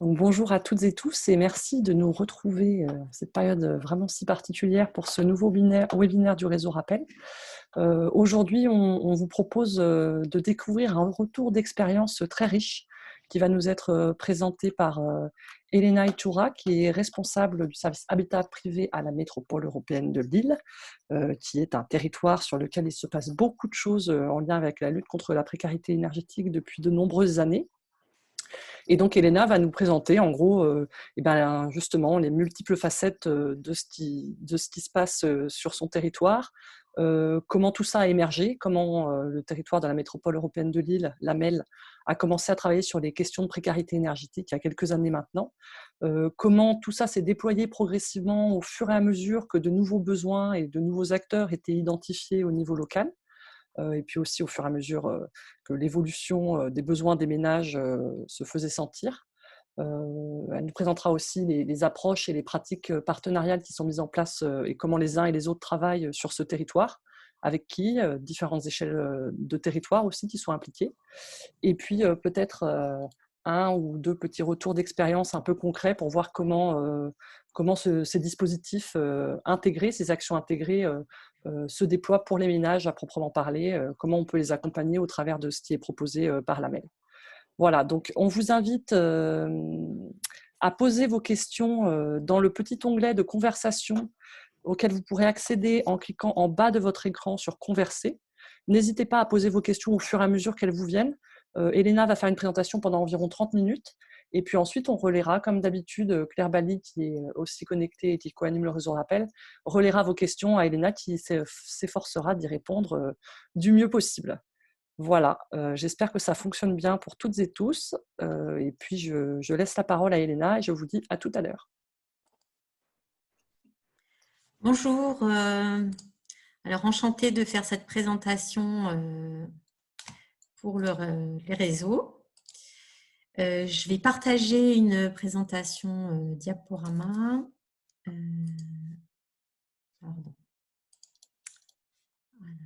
Donc, bonjour à toutes et tous et merci de nous retrouver cette période vraiment si particulière pour ce nouveau webinaire du réseau Rappel. Aujourd'hui, on vous propose de découvrir un retour d'expérience très riche qui va nous être présenté par Elena Iturra, qui est responsable du service habitat privé à la métropole européenne de Lille, qui est un territoire sur lequel il se passe beaucoup de choses en lien avec la lutte contre la précarité énergétique depuis de nombreuses années. Et donc, Elena va nous présenter, en gros, justement, les multiples facettes de ce qui se passe sur son territoire, comment tout ça a émergé, comment le territoire de la métropole européenne de Lille, la MEL, a commencé à travailler sur les questions de précarité énergétique il y a quelques années maintenant, comment tout ça s'est déployé progressivement au fur et à mesure que de nouveaux besoins et de nouveaux acteurs étaient identifiés au niveau local. Et puis aussi au fur et à mesure que l'évolution des besoins des ménages se faisait sentir. Elle nous présentera aussi les approches et les pratiques partenariales qui sont mises en place et comment les uns et les autres travaillent sur ce territoire, avec qui, différentes échelles de territoire aussi qui sont impliquées. Et puis peut-être un ou deux petits retours d'expérience un peu concrets pour voir comment ces dispositifs intégrés, ces actions intégrées se déploient pour les ménages à proprement parler, comment on peut les accompagner au travers de ce qui est proposé par la MEL. Voilà, donc on vous invite à poser vos questions dans le petit onglet de conversation auquel vous pourrez accéder en cliquant en bas de votre écran sur Converser. N'hésitez pas à poser vos questions au fur et à mesure qu'elles vous viennent. Elena va faire une présentation pendant environ 30 minutes. Et puis ensuite, on relaiera, comme d'habitude, Claire Bally, qui est aussi connectée et qui co-anime le réseau Rappel, relaiera vos questions à Elena, qui s'efforcera d'y répondre du mieux possible. Voilà, j'espère que ça fonctionne bien pour toutes et tous. Et puis, je laisse la parole à Elena et je vous dis à tout à l'heure. Bonjour, alors enchantée de faire cette présentation pour les réseaux. Je vais partager une présentation diaporama. Pardon. Alors,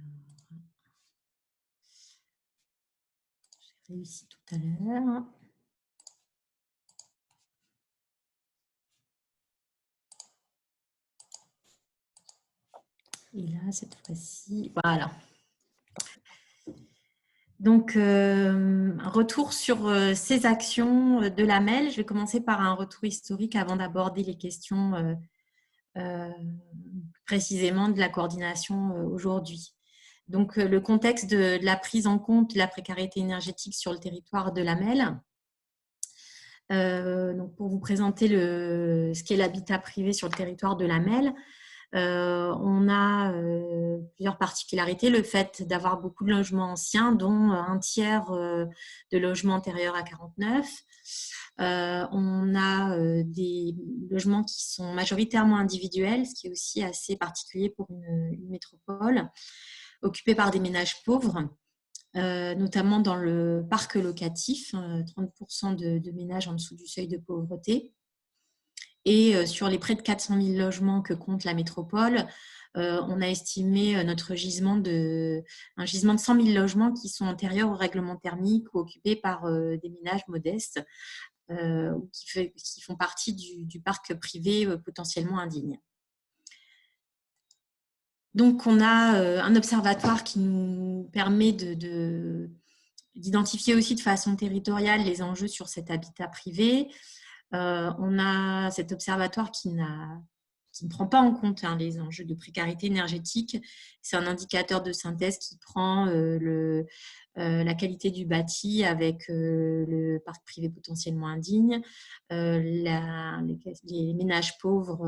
j'ai réussi tout à l'heure. Et là, cette fois-ci, voilà. Donc, un retour sur ces actions de la MEL. Je vais commencer par un retour historique avant d'aborder les questions précisément de la coordination aujourd'hui. Donc, le contexte de la prise en compte de la précarité énergétique sur le territoire de la MEL. Donc, pour vous présenter ce qu'est l'habitat privé sur le territoire de la MEL, on a plusieurs particularités. Le fait d'avoir beaucoup de logements anciens, dont un tiers de logements antérieurs à 49. On a des logements qui sont majoritairement individuels, ce qui est aussi assez particulier pour une métropole, occupés par des ménages pauvres. Notamment dans le parc locatif, 30% de ménages en dessous du seuil de pauvreté. Et sur les près de 400 000 logements que compte la métropole, on a estimé notre gisement un gisement de 100 000 logements qui sont antérieurs au règlement thermique ou occupés par des ménages modestes qui font partie du parc privé potentiellement indigne. Donc, on a un observatoire qui nous permet d'identifier aussi de façon territoriale les enjeux sur cet habitat privé. On a cet observatoire qui ne prend pas en compte les enjeux de précarité énergétique. C'est un indicateur de synthèse qui prend la qualité du bâti avec le parc privé potentiellement indigne, les ménages pauvres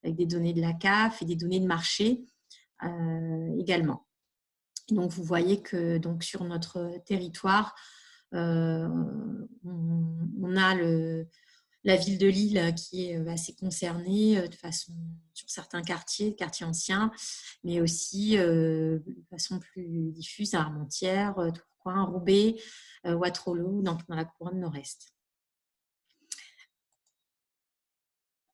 avec des données de la CAF et des données de marché également. Donc, vous voyez que sur notre territoire, on a la ville de Lille qui est assez concernée sur certains quartiers anciens, mais aussi de façon plus diffuse à Armentières, Tourcoing, Roubaix, Waterloo, dans la couronne nord-est.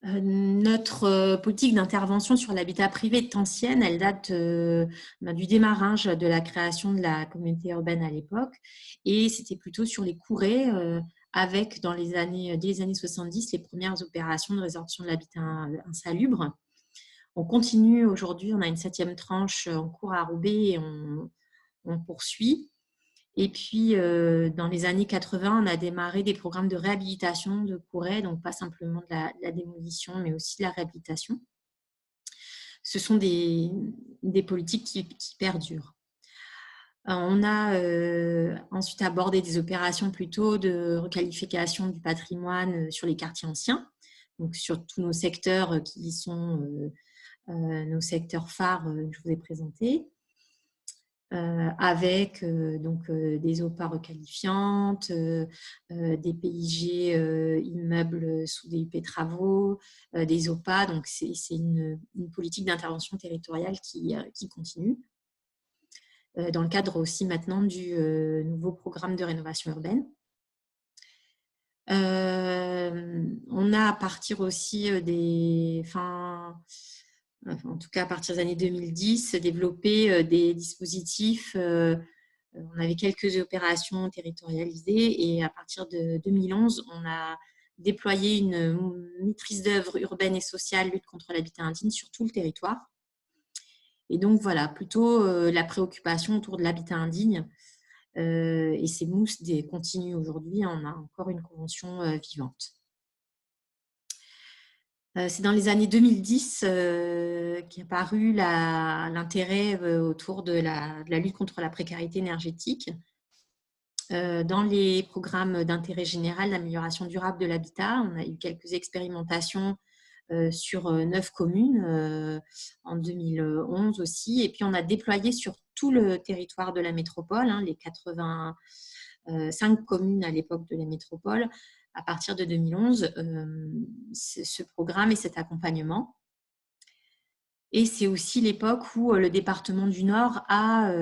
Notre politique d'intervention sur l'habitat privé est ancienne. Elle date du démarrage de la création de la communauté urbaine à l'époque. Et c'était plutôt sur les courées avec, dès les années 70, les premières opérations de résorption de l'habitat insalubre. On continue aujourd'hui, on a une 7e tranche en cours à Roubaix et on poursuit. Et puis, dans les années 80, on a démarré des programmes de réhabilitation de courets, donc pas simplement de la démolition, mais aussi de la réhabilitation. Ce sont des politiques qui perdurent. On a ensuite abordé des opérations plutôt de requalification du patrimoine sur les quartiers anciens, donc sur tous nos secteurs qui sont nos secteurs phares que je vous ai présentés. Avec des OPA requalifiantes, des PIG immeubles sous DUP travaux, des OPA. Donc, c'est une politique d'intervention territoriale qui continue. Dans le cadre aussi maintenant du nouveau programme de rénovation urbaine. On a à partir aussi en tout cas à partir des années 2010, développé des dispositifs. On avait quelques opérations territorialisées et à partir de 2011, on a déployé une maîtrise d'œuvre urbaine et sociale, lutte contre l'habitat indigne sur tout le territoire. Et donc voilà, plutôt la préoccupation autour de l'habitat indigne. Et ces mousses continuent aujourd'hui, on a encore une convention vivante. C'est dans les années 2010 qu'est apparu l'intérêt autour de la lutte contre la précarité énergétique. Dans les programmes d'intérêt général d'amélioration durable de l'habitat, on a eu quelques expérimentations sur 9 communes en 2011 aussi. Et puis, on a déployé sur tout le territoire de la métropole, les 85 communes à l'époque de la métropole, à partir de 2011, ce programme et cet accompagnement. Et c'est aussi l'époque où le département du Nord a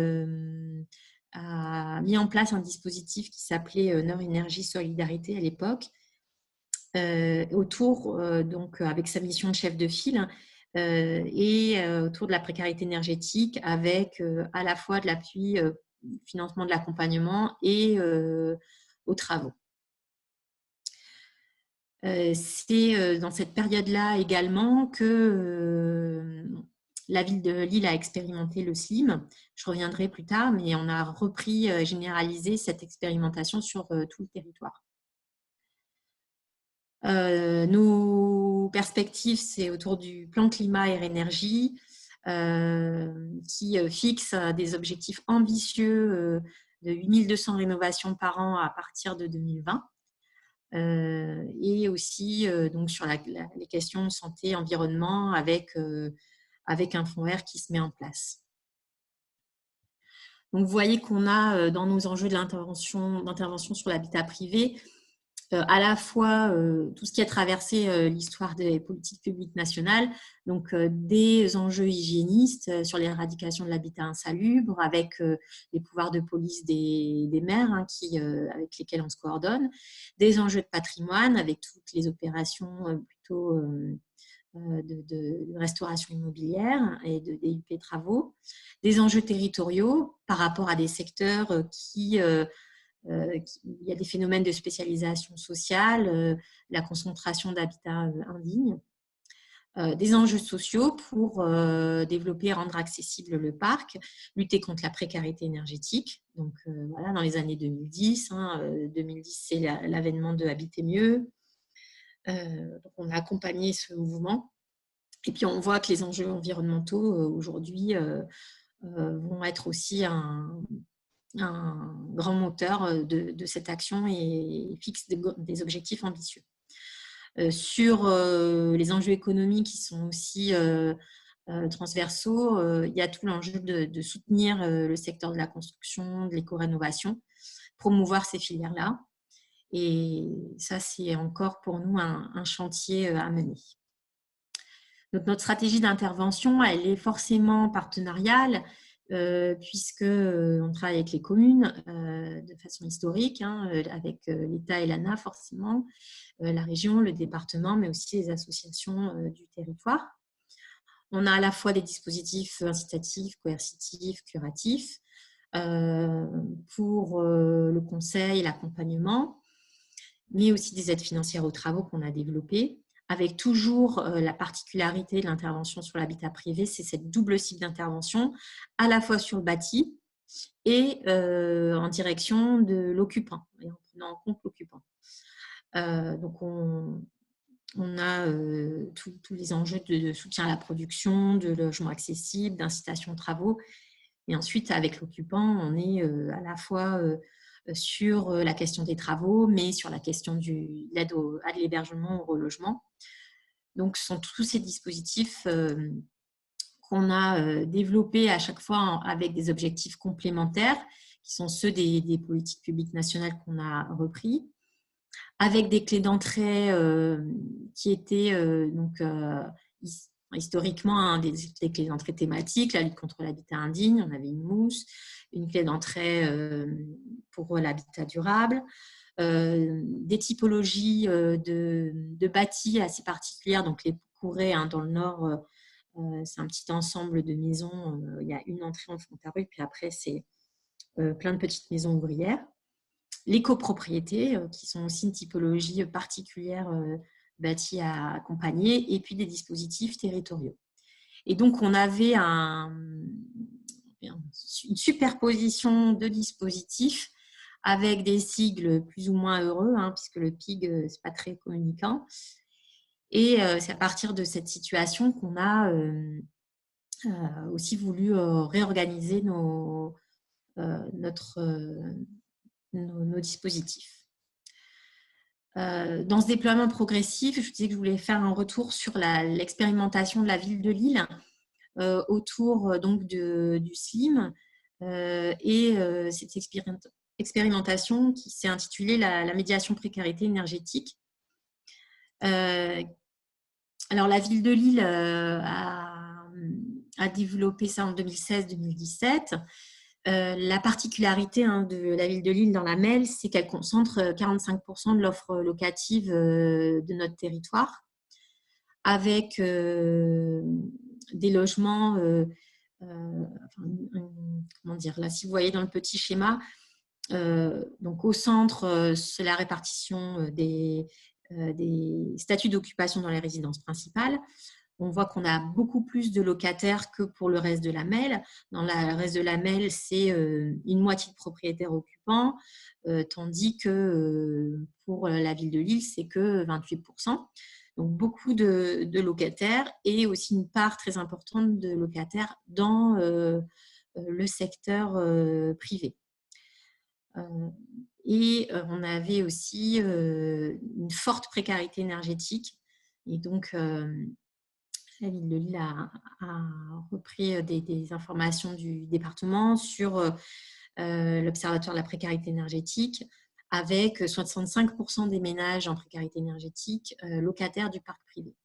mis en place un dispositif qui s'appelait Nord Énergie Solidarité à l'époque, autour, donc avec sa mission de chef de file, et autour de la précarité énergétique avec à la fois de l'appui, financement de l'accompagnement et aux travaux. C'est dans cette période-là également que la ville de Lille a expérimenté le SLIM. Je reviendrai plus tard, mais on a repris, généralisé cette expérimentation sur tout le territoire. Nos perspectives, c'est autour du plan climat et énergie qui fixe des objectifs ambitieux de 8200 rénovations par an à partir de 2020. Et aussi donc sur les questions de santé, environnement avec un fonds vert qui se met en place. Donc, vous voyez qu'on a dans nos enjeux d'intervention sur l'habitat privé à la fois tout ce qui a traversé l'histoire des politiques publiques nationales, donc des enjeux hygiénistes sur l'éradication de l'habitat insalubre, avec les pouvoirs de police des maires avec lesquels on se coordonne, des enjeux de patrimoine avec toutes les opérations plutôt de restauration immobilière et de DUP travaux, des enjeux territoriaux par rapport à des secteurs il y a des phénomènes de spécialisation sociale, la concentration d'habitat indigne, des enjeux sociaux pour développer et rendre accessible le parc, lutter contre la précarité énergétique. Donc voilà, dans les années 2010, 2010 c'est l'avènement de Habiter mieux. Donc on a accompagné ce mouvement. Et puis on voit que les enjeux environnementaux aujourd'hui vont être aussi un grand moteur de cette action et fixe des objectifs ambitieux. Sur les enjeux économiques qui sont aussi transversaux, il y a tout l'enjeu de soutenir le secteur de la construction, de l'éco-rénovation, promouvoir ces filières-là. Et ça, c'est encore pour nous un chantier à mener. Donc, notre stratégie d'intervention, elle est forcément partenariale, puisqu'on travaille avec les communes de façon historique, avec l'État et l'ANA forcément, la région, le département, mais aussi les associations du territoire. On a à la fois des dispositifs incitatifs, coercitifs, curatifs pour le conseil et l'accompagnement. mais aussi des aides financières aux travaux qu'on a développées, avec toujours la particularité de l'intervention sur l'habitat privé, c'est cette double cible d'intervention, à la fois sur le bâti et en direction de l'occupant, et en prenant en compte l'occupant. Donc, on a tous les enjeux de soutien à la production, de logement accessible, d'incitation aux travaux. Et ensuite, avec l'occupant, on est à la fois sur la question des travaux, mais sur la question de l'aide à l'hébergement, au relogement. Donc, ce sont tous ces dispositifs qu'on a développés à chaque fois avec des objectifs complémentaires, qui sont ceux des politiques publiques nationales qu'on a repris, avec des clés d'entrée qui étaient historiquement des clés d'entrée thématiques, la lutte contre l'habitat indigne, on avait une mousse, une clé d'entrée pour l'habitat durable, des typologies de bâtis assez particulières, donc les courets dans le nord, c'est un petit ensemble de maisons, il y a une entrée en fond à rue, puis après c'est plein de petites maisons ouvrières. Les copropriétés, qui sont aussi une typologie particulière bâtie à accompagner, et puis des dispositifs territoriaux. Et donc, on avait une superposition de dispositifs avec des sigles plus ou moins heureux, puisque le PIG, ce n'est pas très communicant. Et c'est à partir de cette situation qu'on a aussi voulu réorganiser nos dispositifs. Dans ce déploiement progressif, je disais que je voulais faire un retour sur l'expérimentation de la ville de Lille autour donc du SLIM et cette expérimentation qui s'est intitulée la médiation précarité énergétique. Alors, la ville de Lille a développé ça en 2016-2017. La particularité de la ville de Lille dans la MEL, c'est qu'elle concentre 45% de l'offre locative de notre territoire, avec des logements, comment dire, là, si vous voyez dans le petit schéma, donc au centre, c'est la répartition des statuts d'occupation dans les résidences principales. On voit qu'on a beaucoup plus de locataires que pour le reste de la MEL. Dans le reste de la MEL, c'est une moitié de propriétaires occupants, tandis que pour la ville de Lille, c'est que 28%. Donc, beaucoup de locataires et aussi une part très importante de locataires dans le secteur privé. Et on avait aussi une forte précarité énergétique. Et donc, la ville de Lille a repris des informations du département sur l'Observatoire de la précarité énergétique, avec 65% des ménages en précarité énergétique locataires du parc privé.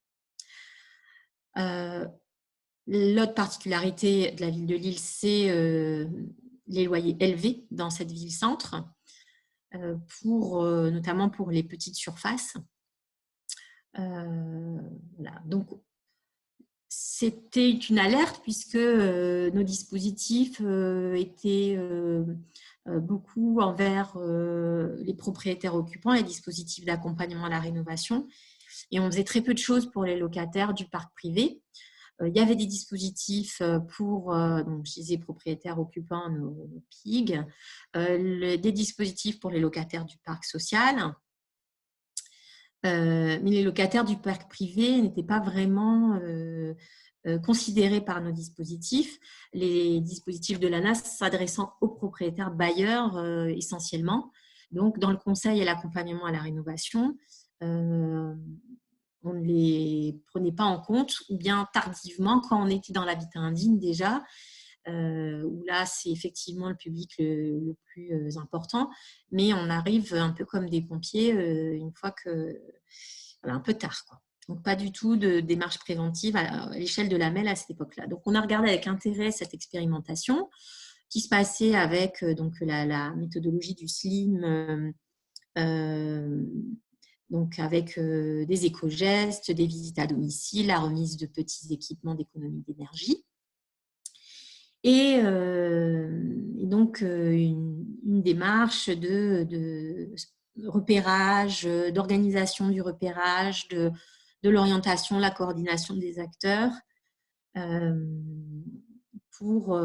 L'autre particularité de la ville de Lille, c'est les loyers élevés dans cette ville-centre, notamment pour les petites surfaces. Voilà. Donc, c'était une alerte puisque nos dispositifs étaient beaucoup envers les propriétaires occupants, les dispositifs d'accompagnement à la rénovation. Et on faisait très peu de choses pour les locataires du parc privé. Il y avait des dispositifs pour, donc, je disais, propriétaires occupants, nos PIG, des dispositifs pour les locataires du parc social. Mais les locataires du parc privé n'étaient pas vraiment considérés par nos dispositifs. Les dispositifs de l'ANAS s'adressant aux propriétaires bailleurs essentiellement. Donc, dans le conseil et l'accompagnement à la rénovation, on ne les prenait pas en compte, ou bien tardivement, quand on était dans l'habitat indigne déjà, où là, c'est effectivement le public le plus important, mais on arrive un peu comme des pompiers une fois que… Voilà, un peu tard, quoi. Donc, pas du tout de démarche préventive à l'échelle de la MEL à cette époque-là. Donc, on a regardé avec intérêt cette expérimentation qui se passait avec donc, la méthodologie du SLIM, donc avec des éco-gestes, des visites à domicile, la remise de petits équipements d'économie d'énergie. Et donc, une démarche de repérage, d'organisation du repérage, de l'orientation, la coordination des acteurs pour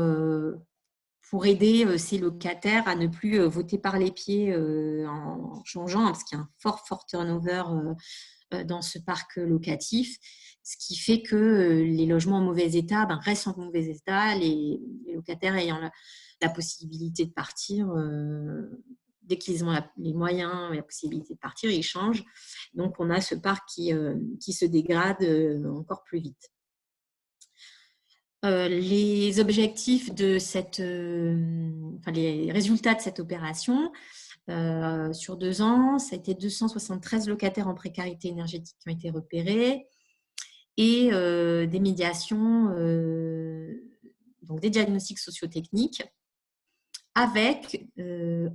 aider ces locataires à ne plus voter par les pieds en changeant, parce qu'il y a un fort turnover dans ce parc locatif, ce qui fait que les logements en mauvais état restent en mauvais état, les locataires ayant la possibilité de partir, dès qu'ils ont les moyens et la possibilité de partir, ils changent. Donc, on a ce parc qui se dégrade encore plus vite. Les objectifs de les résultats de cette opération, sur 2 ans, ça a été 273 locataires en précarité énergétique qui ont été repérés et des médiations, donc des diagnostics sociotechniques, avec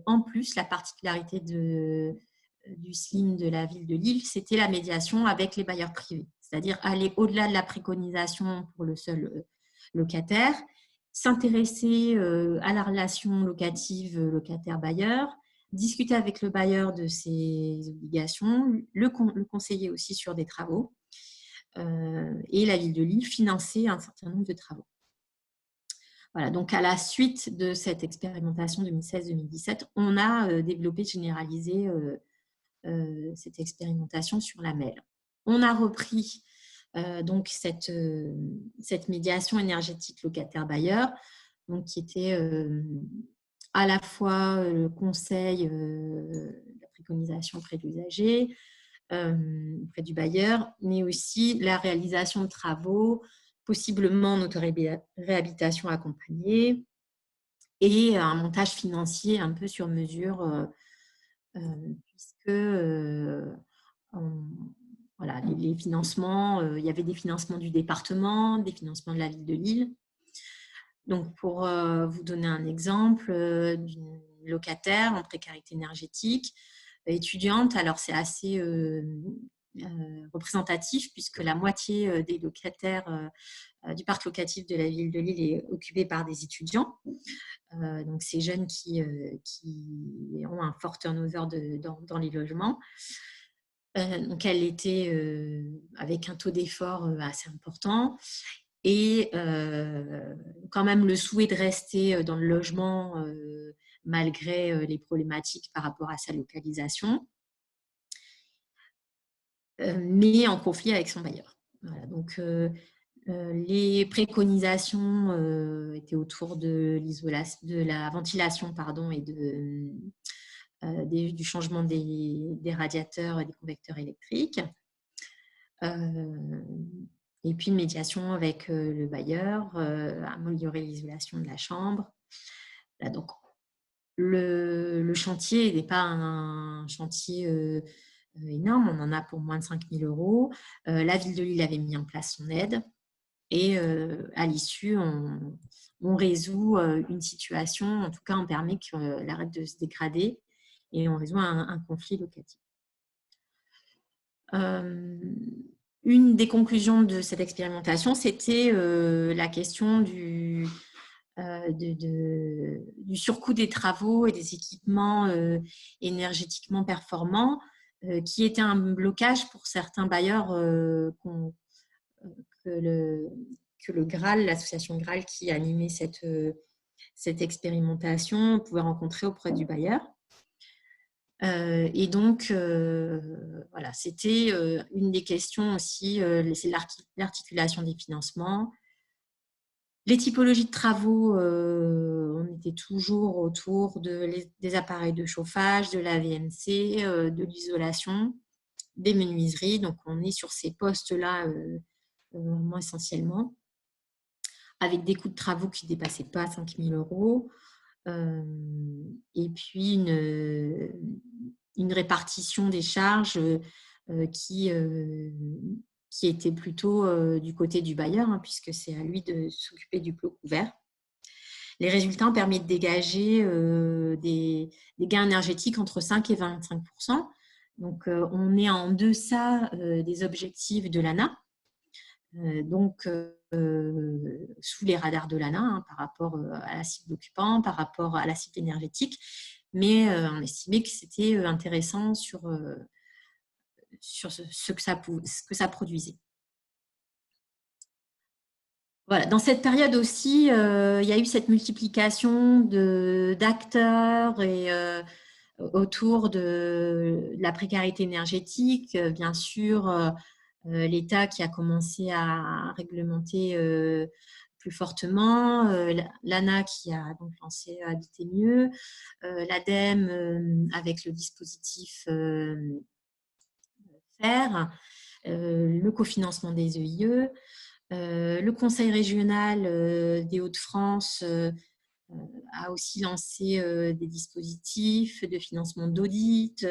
en plus la particularité du SLIM de la ville de Lille, c'était la médiation avec les bailleurs privés, c'est-à-dire aller au-delà de la préconisation pour le seul locataire, s'intéresser à la relation locative locataire-bailleur, discuter avec le bailleur de ses obligations, le conseiller aussi sur des travaux, et la ville de Lille financer un certain nombre de travaux. Voilà, donc à la suite de cette expérimentation 2016-2017, on a développé, généralisé cette expérimentation sur la MEL. On a repris donc cette médiation énergétique locataire-bailleur, donc qui était à la fois le conseil, la préconisation auprès de l'usager, auprès du bailleur, mais aussi la réalisation de travaux, possiblement en autoréhabilitation accompagnée, et un montage financier un peu sur mesure, puisque voilà, les financements, il y avait des financements du département, des financements de la ville de Lille. Donc, pour vous donner un exemple d'une locataire en précarité énergétique, étudiante, alors c'est assez représentatif puisque la moitié des locataires du parc locatif de la ville de Lille est occupée par des étudiants. Donc, ces jeunes qui ont un fort turnover dans les logements. Donc, elle était avec un taux d'effort assez important et quand même le souhait de rester dans le logement malgré les problématiques par rapport à sa localisation, mais en conflit avec son bailleur. Voilà, donc, les préconisations étaient autour de la ventilation et du changement des radiateurs et des convecteurs électriques. Et puis une médiation avec le bailleur, améliorer l'isolation de la chambre. Là, donc, le chantier n'est pas un chantier énorme, on en a pour moins de 5 000 €. La ville de Lille avait mis en place son aide et à l'issue, on résout une situation, en tout cas on permet qu'elle arrête de se dégrader et on résout un conflit locatif. Une des conclusions de cette expérimentation, c'était la question du surcoût des travaux et des équipements énergétiquement performants, qui était un blocage pour certains bailleurs que le Graal, l'association Graal qui animait cette expérimentation, pouvait rencontrer auprès du bailleur. Et donc, voilà, c'était une des questions aussi, c'est l'articulation des financements. Les typologies de travaux, on était toujours autour des appareils de chauffage, de la VMC, de l'isolation, des menuiseries. Donc, on est sur ces postes-là vraiment essentiellement, avec des coûts de travaux qui ne dépassaient pas 5 000 €. Et puis une répartition des charges qui était plutôt du côté du bailleur, puisque c'est à lui de s'occuper du plot couvert. Les résultats ont permis de dégager des gains énergétiques entre 5 et 25%. Donc, on est en deçà des objectifs de l'ANA. Donc, sous les radars de l'ANA, par rapport à la cible d'occupants, par rapport à la cible énergétique, mais on estimait que c'était intéressant sur ce que ça produisait. Voilà. Dans cette période aussi, il y a eu cette multiplication d'acteurs et autour de la précarité énergétique. Bien sûr, l'État qui a commencé à réglementer plus fortement, l'ANA qui a donc lancé Habiter mieux, l'ADEME avec le dispositif FAIRE, le cofinancement des EIE, le Conseil régional des Hauts-de-France a aussi lancé des dispositifs de financement d'audit,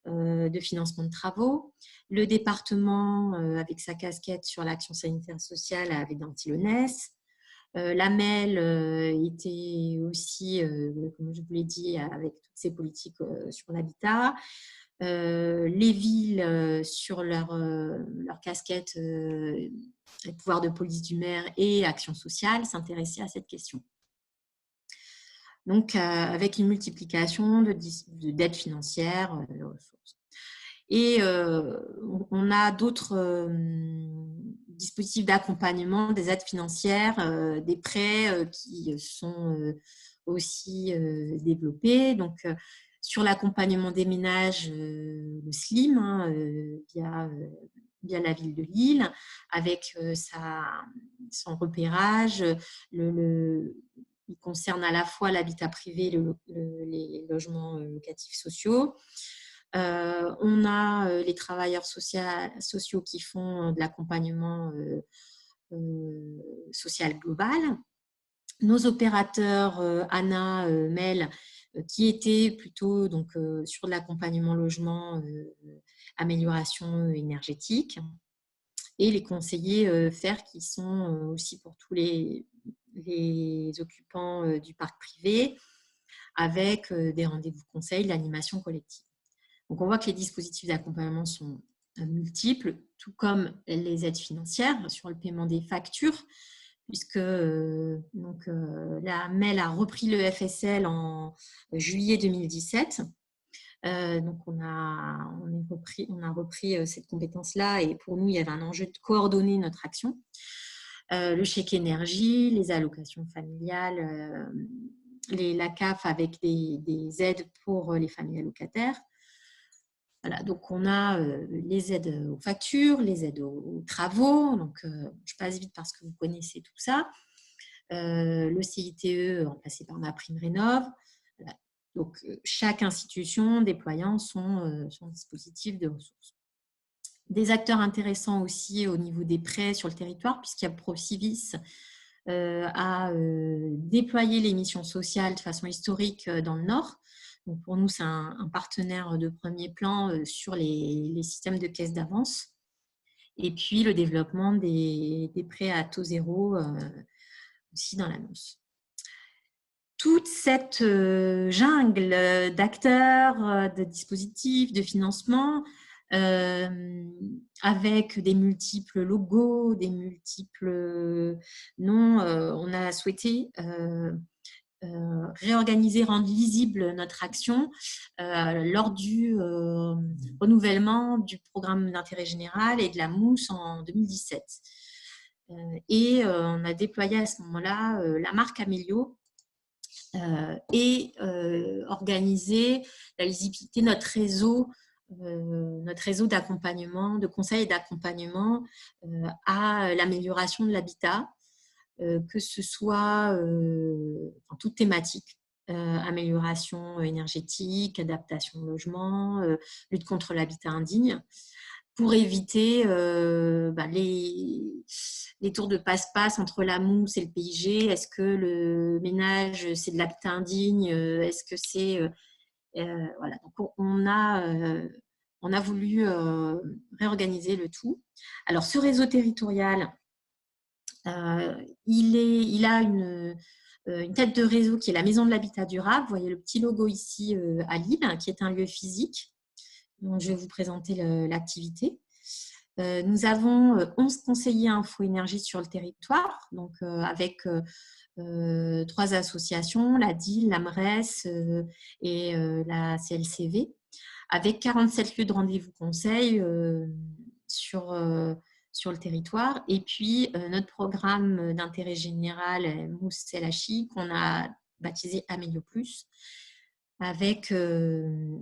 de financement de travaux. Le département, avec sa casquette sur l'action sanitaire sociale, avait Dantilonnès. La MEL était aussi, comme je vous l'ai dit, avec toutes ses politiques sur l'habitat. Les villes, sur leur casquette, les pouvoirs de police du maire et action sociale, s'intéressaient à cette question. Donc, avec une multiplication d'aides financières, de ressources. Et on a d'autres dispositifs d'accompagnement, des aides financières, des prêts qui sont aussi développés. Donc, sur l'accompagnement des ménages, le SLIM, via la ville de Lille, avec son repérage. Il concerne à la fois l'habitat privé et les logements locatifs sociaux. On a les travailleurs sociaux qui font de l'accompagnement social global. Nos opérateurs ANA, MEL, qui étaient plutôt donc, sur de l'accompagnement logement, amélioration énergétique, et les conseillers FAIRE qui sont aussi pour tous les occupants du parc privé, avec des rendez-vous conseils, l'animation collective. Donc, on voit que les dispositifs d'accompagnement sont multiples, tout comme les aides financières sur le paiement des factures, puisque la MEL a repris le FSL en juillet 2017. Donc, on a repris cette compétence-là, et pour nous, il y avait un enjeu de coordonner notre action. Le chèque énergie, les allocations familiales, la CAF avec des aides pour les familles allocataires. Voilà, donc on a les aides aux factures, les aides aux travaux. Donc, je passe vite parce que vous connaissez tout ça. Le CITE remplacé par MaPrimeRénov'. Voilà. Donc, chaque institution déployant son dispositif de ressources. Des acteurs intéressants aussi au niveau des prêts sur le territoire, puisqu'il y a Procivis a déployé les missions sociales de façon historique dans le Nord. Donc, pour nous, c'est un partenaire de premier plan sur les systèmes de caisse d'avance. Et puis, le développement des prêts à taux zéro aussi dans l'annonce. Toute cette jungle d'acteurs, de dispositifs, de financement, avec des multiples logos, des multiples noms, on a souhaité réorganiser, rendre lisible notre action lors du renouvellement du programme d'intérêt général et de la mousse en 2017. Et on a déployé à ce moment-là la marque Amélio et organisé la lisibilité de notre réseau d'accompagnement, de conseils et d'accompagnement à l'amélioration de l'habitat, que ce soit en toute thématique, amélioration énergétique, adaptation au logement, lutte contre l'habitat indigne, pour éviter les tours de passe-passe entre la mousse et le PIG. Est-ce que le ménage, c'est de l'habitat indigne? Est-ce que c'est… voilà. Donc, on a voulu réorganiser le tout. Alors, ce réseau territorial, il a une tête de réseau qui est la Maison de l'Habitat Durable. Vous voyez le petit logo ici à Lille, qui est un lieu physique. Donc, je vais vous présenter l'activité. Nous avons 11 conseillers info-énergie sur le territoire, donc avec 3 associations, la DIL, la MRES et la CLCV, avec 47 lieux de rendez-vous conseil sur le territoire. Et puis, notre programme d'intérêt général, Mousse LHI, qu'on a baptisé Amélio Plus, avec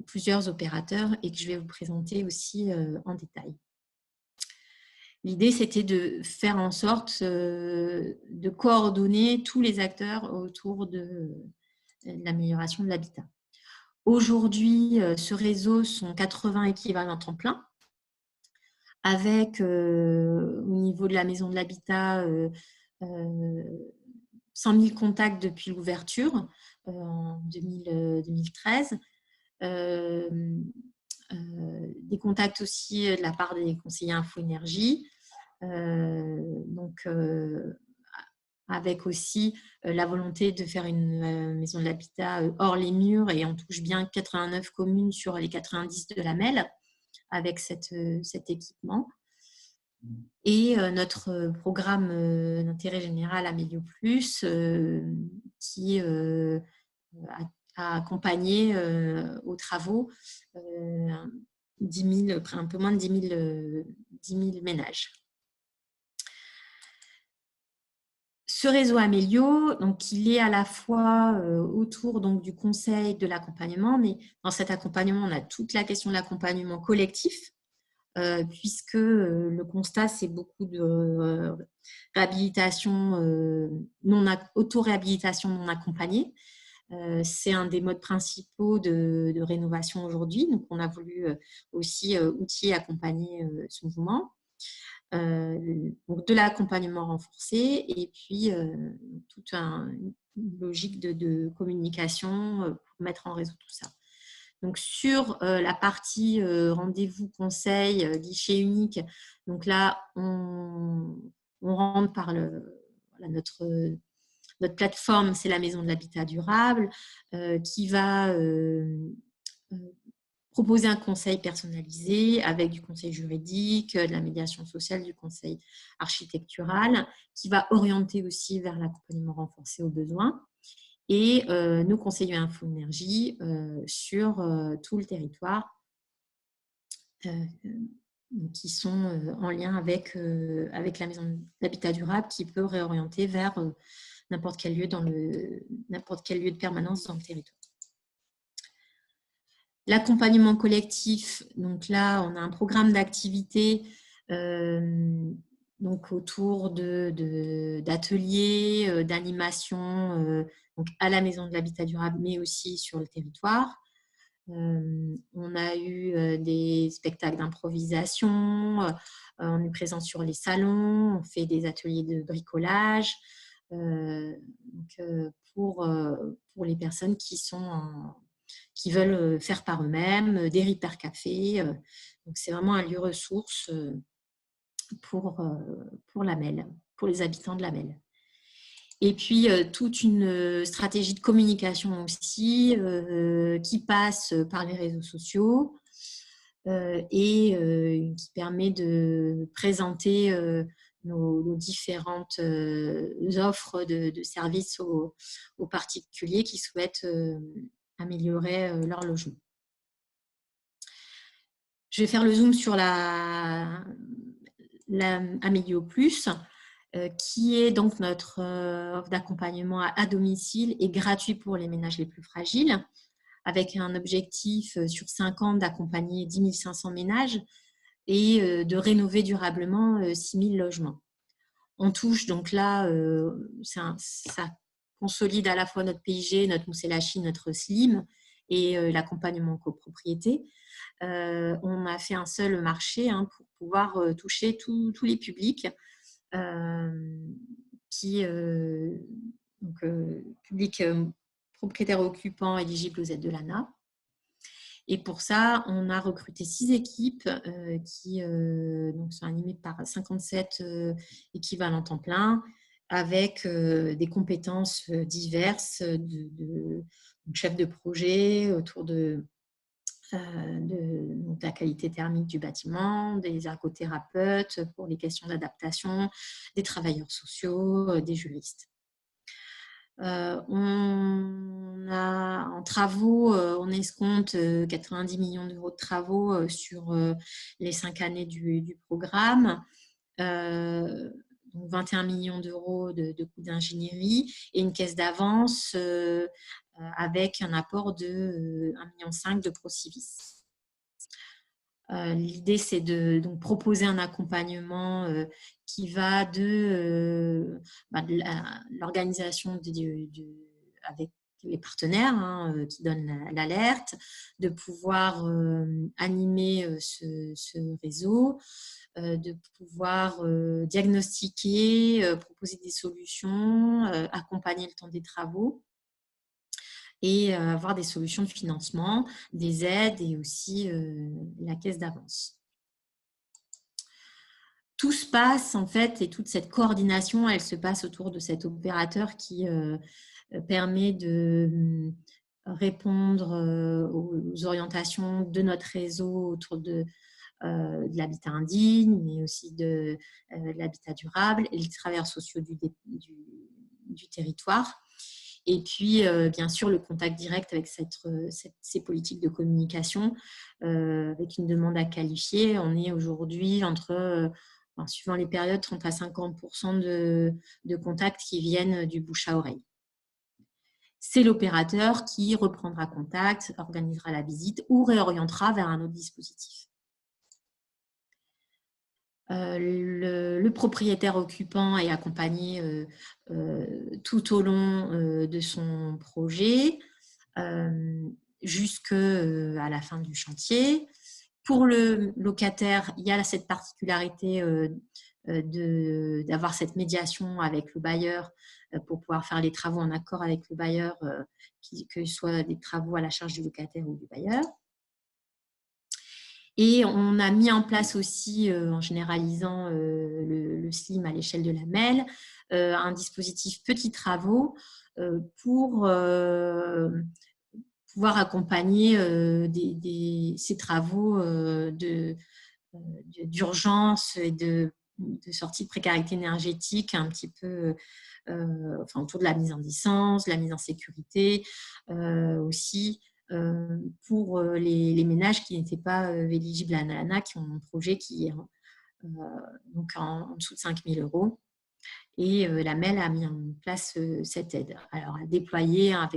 plusieurs opérateurs et que je vais vous présenter aussi en détail. L'idée, c'était de faire en sorte de coordonner tous les acteurs autour de l'amélioration de l'habitat. Aujourd'hui, ce réseau sont 80 équivalents temps plein, avec au niveau de la maison de l'habitat 100 000 contacts depuis l'ouverture en 2013. Des contacts aussi de la part des conseillers info-énergie. Avec aussi la volonté de faire une maison de l'habitat hors les murs, et on touche bien 89 communes sur les 90 de la MEL avec cet équipement. Et notre programme d'intérêt général Amélio Plus qui a accompagné aux travaux 10 000, un peu moins de 10 000 ménages. Ce réseau Amélio, donc, il est à la fois autour donc, du conseil, de l'accompagnement, mais dans cet accompagnement, on a toute la question de l'accompagnement collectif, puisque le constat, c'est beaucoup de réhabilitation, auto-réhabilitation non accompagnée. C'est un des modes principaux de rénovation aujourd'hui. Donc, on a voulu aussi outiller et accompagner ce mouvement. Donc de l'accompagnement renforcé et puis toute une logique de communication pour mettre en réseau tout ça. Donc sur la partie rendez-vous conseil, guichet unique, donc là on rentre par notre plateforme, c'est la Maison de l'Habitat Durable qui va proposer un conseil personnalisé avec du conseil juridique, de la médiation sociale, du conseil architectural, qui va orienter aussi vers l'accompagnement renforcé aux besoins. Et nos conseillers info-énergie sur tout le territoire qui sont en lien avec la Maison d'Habitat Durable qui peut réorienter vers n'importe quel lieu de permanence dans le territoire. L'accompagnement collectif, donc là, on a un programme d'activité donc autour d'ateliers, d'animations à la Maison de l'Habitat Durable, mais aussi sur le territoire. On a eu des spectacles d'improvisation, on est présent sur les salons, on fait des ateliers de bricolage pour les personnes qui veulent faire par eux-mêmes, des repair cafés. Donc, c'est vraiment un lieu ressource pour la MEL, pour les habitants de la MEL. Et puis, toute une stratégie de communication aussi qui passe par les réseaux sociaux et qui permet de présenter nos différentes offres de services aux particuliers qui souhaitent améliorer leur logement. Je vais faire le zoom sur la Amélio Plus, qui est donc notre offre d'accompagnement à domicile et gratuit pour les ménages les plus fragiles, avec un objectif sur 5 ans d'accompagner 10 500 ménages et de rénover durablement 6 000 logements. On touche donc là, ça consolide à la fois notre PIG, notre Mousse LHI, notre SLIM et l'accompagnement en copropriété. On a fait un seul marché pour pouvoir toucher tous les publics, publics propriétaires occupants éligibles aux aides de l'ANA. Et pour ça, on a recruté 6 équipes qui donc sont animées par 57 équivalents temps plein, avec des compétences diverses de chef de projet autour de de la qualité thermique du bâtiment, des ergothérapeutes pour les questions d'adaptation, des travailleurs sociaux, des juristes. En travaux, on escompte 90 millions d'euros de travaux sur les 5 années du programme. Donc 21 millions d'euros de coûts d'ingénierie et une caisse d'avance avec un apport de 1,5 million de Procivis. L'idée, c'est de donc, proposer un accompagnement qui va de l'organisation avec les partenaires qui donnent l'alerte, de pouvoir animer ce réseau, de pouvoir diagnostiquer, proposer des solutions, accompagner le temps des travaux et avoir des solutions de financement, des aides et aussi la caisse d'avance. Tout se passe en fait et toute cette coordination, elle se passe autour de cet opérateur qui permet de répondre aux orientations de notre réseau autour de l'habitat indigne, mais aussi de l'habitat durable et les travailleurs sociaux du territoire. Et puis, bien sûr, le contact direct avec ces politiques de communication, avec une demande à qualifier. On est aujourd'hui suivant les périodes, 30 à 50% de contacts qui viennent du bouche à oreille. C'est l'opérateur qui reprendra contact, organisera la visite ou réorientera vers un autre dispositif. Le propriétaire occupant est accompagné tout au long de son projet jusqu'à la fin du chantier. Pour le locataire, il y a cette particularité d'avoir cette médiation avec le bailleur pour pouvoir faire les travaux en accord avec le bailleur, que ce soit des travaux à la charge du locataire ou du bailleur. Et on a mis en place aussi, en généralisant le SLIM à l'échelle de la MEL, un dispositif petits travaux pour pouvoir accompagner ces travaux d'urgence et de sortie de précarité énergétique un petit peu autour de la mise en licence, la mise en sécurité aussi. Pour les ménages qui n'étaient pas éligibles à l'ANA, qui ont un projet qui est donc en dessous de 5 000 €. Et la MEL a mis en place cette aide. Alors, à déployer en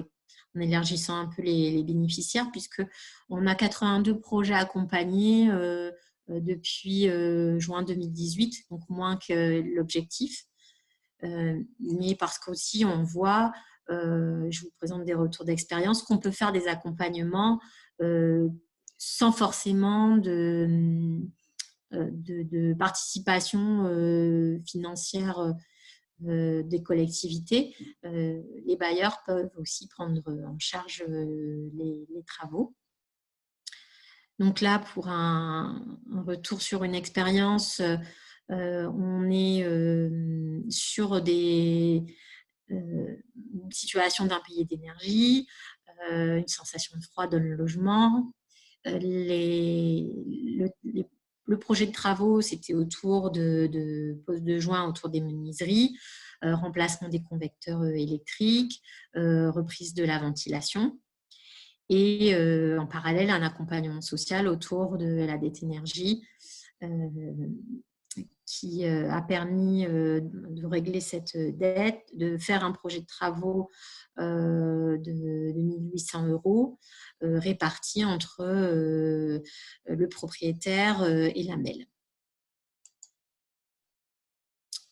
élargissant un peu les bénéficiaires, puisqu'on a 82 projets accompagnés depuis juin 2018, donc moins que l'objectif. Mais parce qu'aussi, on voit, je vous présente des retours d'expérience, qu'on peut faire des accompagnements sans forcément de participation financière des collectivités. Les bailleurs peuvent aussi prendre en charge les travaux. Donc là, pour un retour sur une expérience, on est sur des situations d'impayé d'énergie, une sensation de froid dans le logement. Le projet de travaux, c'était autour de pose de joints autour des menuiseries, remplacement des convecteurs électriques, reprise de la ventilation. Et en parallèle, un accompagnement social autour de la dette énergie qui a permis de régler cette dette, de faire un projet de travaux de 1 800 € répartis entre le propriétaire et la MEL,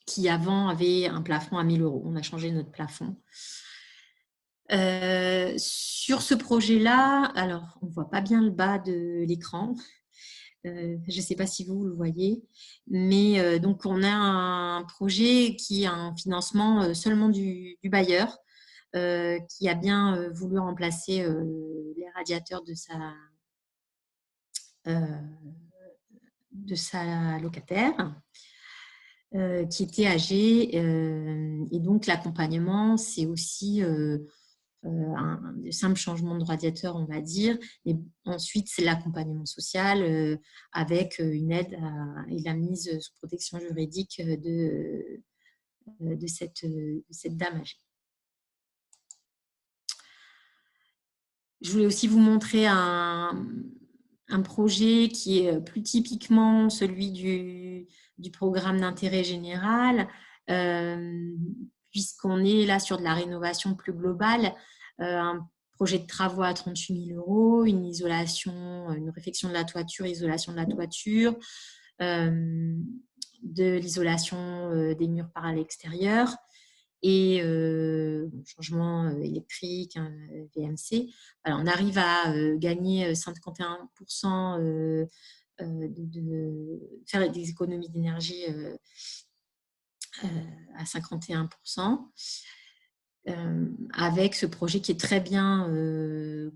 qui avant avait un plafond à 1 000 €. On a changé notre plafond. Sur ce projet-là, alors on ne voit pas bien le bas de l'écran. Je ne sais pas si vous le voyez, mais donc on a un projet qui a un financement seulement du bailleur, qui a bien voulu remplacer les radiateurs de sa locataire, qui était âgée. Et donc l'accompagnement, c'est aussi de simples changements de radiateur, on va dire. Et ensuite, c'est l'accompagnement social avec une aide et la mise sous protection juridique de cette dame âgée. Je voulais aussi vous montrer un projet qui est plus typiquement celui du programme d'intérêt général, puisqu'on est là sur de la rénovation plus globale, un projet de travaux à 38 000 €, une isolation, une réfection de la toiture, isolation de la toiture, de l'isolation des murs par l'extérieur et changement électrique, VMC. Alors, on arrive à gagner 51%, faire des économies d'énergie à 51%, avec ce projet qui est très bien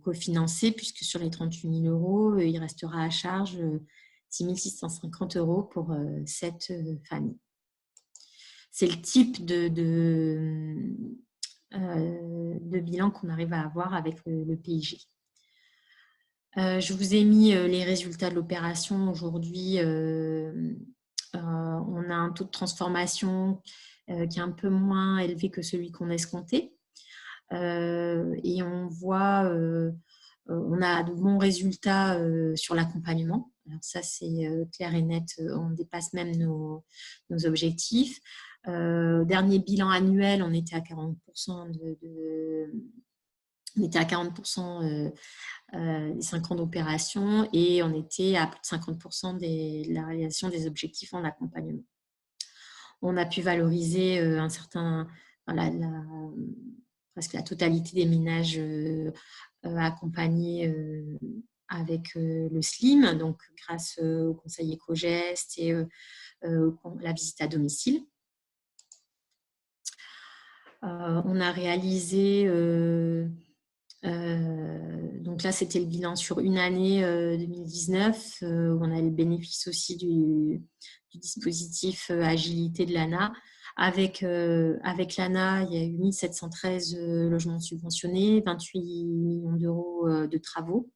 cofinancé, puisque sur les 38 000 €, il restera à charge 6 650 € pour 7 familles. C'est le type de bilan qu'on arrive à avoir avec le PIG. Je vous ai mis les résultats de l'opération. Aujourd'hui, on a un taux de transformation qui est un peu moins élevé que celui qu'on escomptait. Et on voit, on a de bons résultats sur l'accompagnement. Alors ça, c'est clair et net, on dépasse même nos objectifs. Dernier bilan annuel, on était à 40% on était à 40% des 5 ans d'opération et on était à plus de 50% de la réalisation des objectifs en accompagnement. On a pu valoriser presque la totalité des ménages accompagnés avec le SLIM, donc grâce au conseil éco-geste et la visite à domicile. On a réalisé, donc là c'était le bilan sur une année 2019, où on a le bénéfice aussi du dispositif agilité de l'ANA. Avec l'ANA, il y a eu 1713 logements subventionnés, 28 millions d'euros de travaux.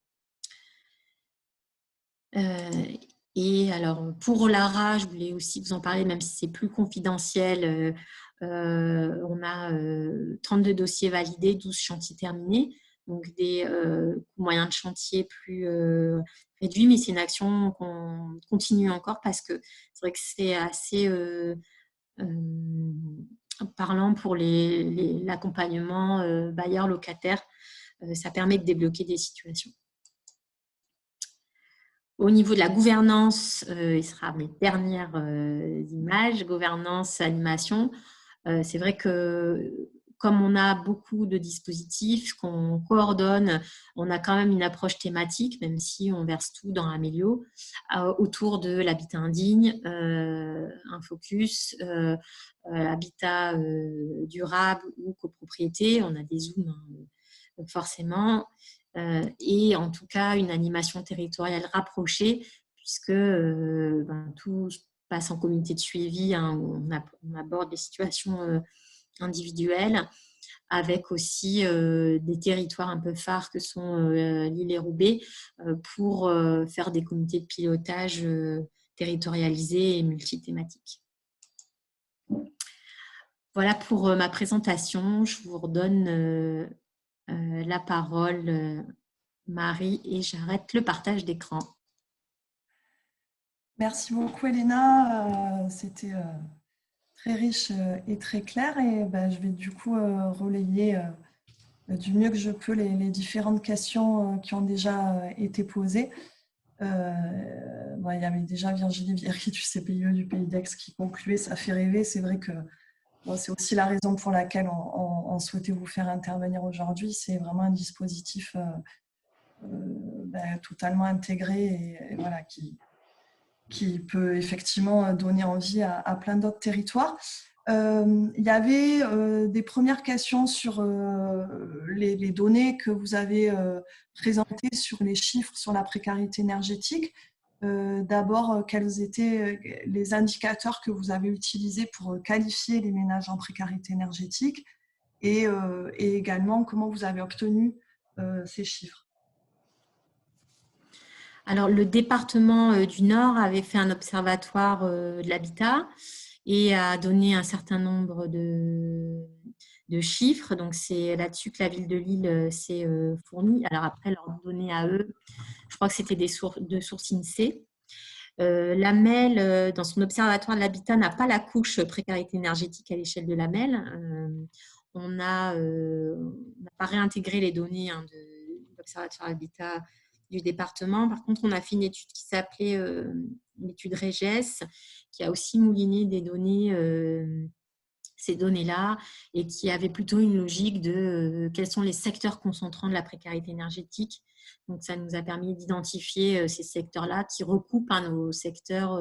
Et alors, pour l'ARA, je voulais aussi vous en parler, même si c'est plus confidentiel. On a 32 dossiers validés, 12 chantiers terminés, donc des coûts moyens de chantier plus réduits, mais c'est une action qu'on continue encore parce que c'est vrai que c'est assez parlant pour l'accompagnement bailleur-locataire. Ça permet de débloquer des situations. Au niveau de la gouvernance, il sera mes dernières images, gouvernance, animation. C'est vrai que comme on a beaucoup de dispositifs qu'on coordonne, on a quand même une approche thématique, même si on verse tout dans Amélio, autour de l'habitat indigne, un focus, habitat durable ou copropriété. On a des zooms forcément. Et en tout cas une animation territoriale rapprochée, puisque tout passe en comité de suivi, où on aborde des situations individuelles, avec aussi des territoires un peu phares que sont l'île et Roubaix, pour faire des comités de pilotage territorialisés et multithématiques. Voilà pour ma présentation. Je vous redonne la parole, Marie, et j'arrête le partage d'écran. Merci beaucoup, Elena. C'était très riche et très clair. Et je vais du coup relayer du mieux que je peux les différentes questions qui ont déjà été posées. Il y avait déjà Virginie Vieri du CPIE, du Pays d'Aix qui concluait, ça fait rêver. C'est vrai que c'est aussi la raison pour laquelle on souhaitait vous faire intervenir aujourd'hui. C'est vraiment un dispositif totalement intégré et voilà, qui peut effectivement donner envie à plein d'autres territoires. Il y avait des premières questions sur les données que vous avez présentées sur les chiffres sur la précarité énergétique. D'abord, quels étaient les indicateurs que vous avez utilisés pour qualifier les ménages en précarité énergétique et également comment vous avez obtenu ces chiffres. Alors, le département du Nord avait fait un observatoire de l'habitat et a donné un certain nombre de chiffres. Donc, c'est là-dessus que la ville de Lille s'est fournie. Alors après, leurs données à eux, je crois que c'était de sources INSEE. L'AMEL, dans son observatoire de l'habitat, n'a pas la couche précarité énergétique à l'échelle de l'AMEL. On n'a pas réintégré les données de l'observatoire de l'habitat du département. Par contre, on a fait une étude qui s'appelait l'étude REGES, qui a aussi mouliné des données, ces données-là, et qui avait plutôt une logique de quels sont les secteurs concentrants de la précarité énergétique. Donc, ça nous a permis d'identifier ces secteurs-là qui recoupent nos secteurs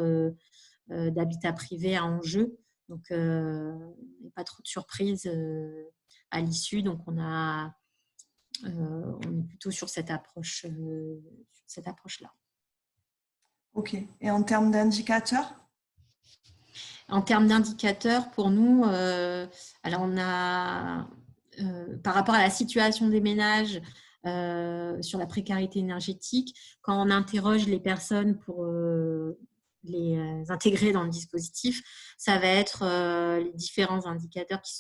d'habitat privé à enjeu. Donc, pas trop de surprises à l'issue. Donc, on est plutôt sur cette approche-là. Ok. Et en termes d'indicateurs? En termes d'indicateurs, pour nous, alors on a, par rapport à la situation des ménages sur la précarité énergétique, quand on interroge les personnes pour les intégrer dans le dispositif, ça va être les différents indicateurs qui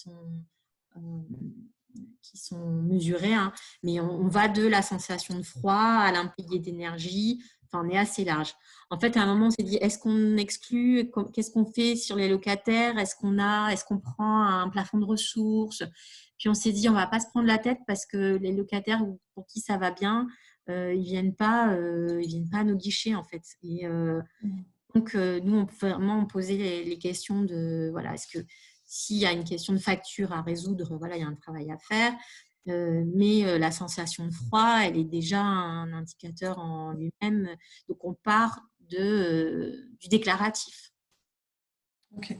sont mesurés, hein. Mais on va de la sensation de froid à l'impayé d'énergie. Enfin, on est assez large. En fait, à un moment, on s'est dit, est-ce qu'on exclut? Qu'est-ce qu'on fait sur les locataires? Est-ce qu'on prend un plafond de ressources? Puis on s'est dit, on ne va pas se prendre la tête parce que les locataires pour qui ça va bien, ils viennent pas à nos guichets, en fait. Et donc, nous, on posait les questions de, voilà, est-ce que s'il y a une question de facture à résoudre, voilà, il y a un travail à faire. Mais la sensation de froid, elle est déjà un indicateur en lui-même. Donc, on part du déclaratif. Ok,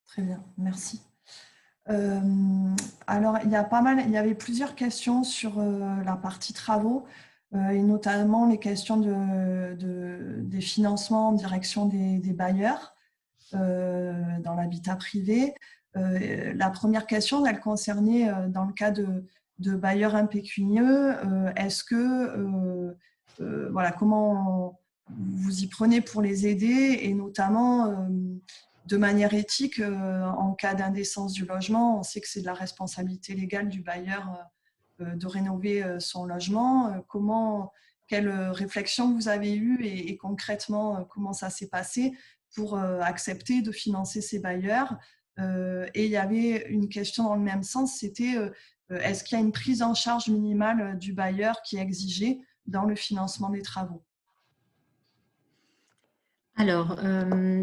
très bien, merci. Alors, il y avait plusieurs questions sur la partie travaux et notamment les questions des financements en direction des bailleurs dans l'habitat privé. La première question, elle concernait dans le cas de bailleurs impécunieux, est-ce que, voilà, comment vous y prenez pour les aider et notamment de manière éthique, en cas d'indécence du logement, on sait que c'est de la responsabilité légale du bailleur de rénover son logement. Quelle réflexion vous avez eue et concrètement, comment ça s'est passé pour accepter de financer ces bailleurs? Et il y avait une question dans le même sens, c'était est-ce qu'il y a une prise en charge minimale du bailleur qui est exigée dans le financement des travaux? Alors,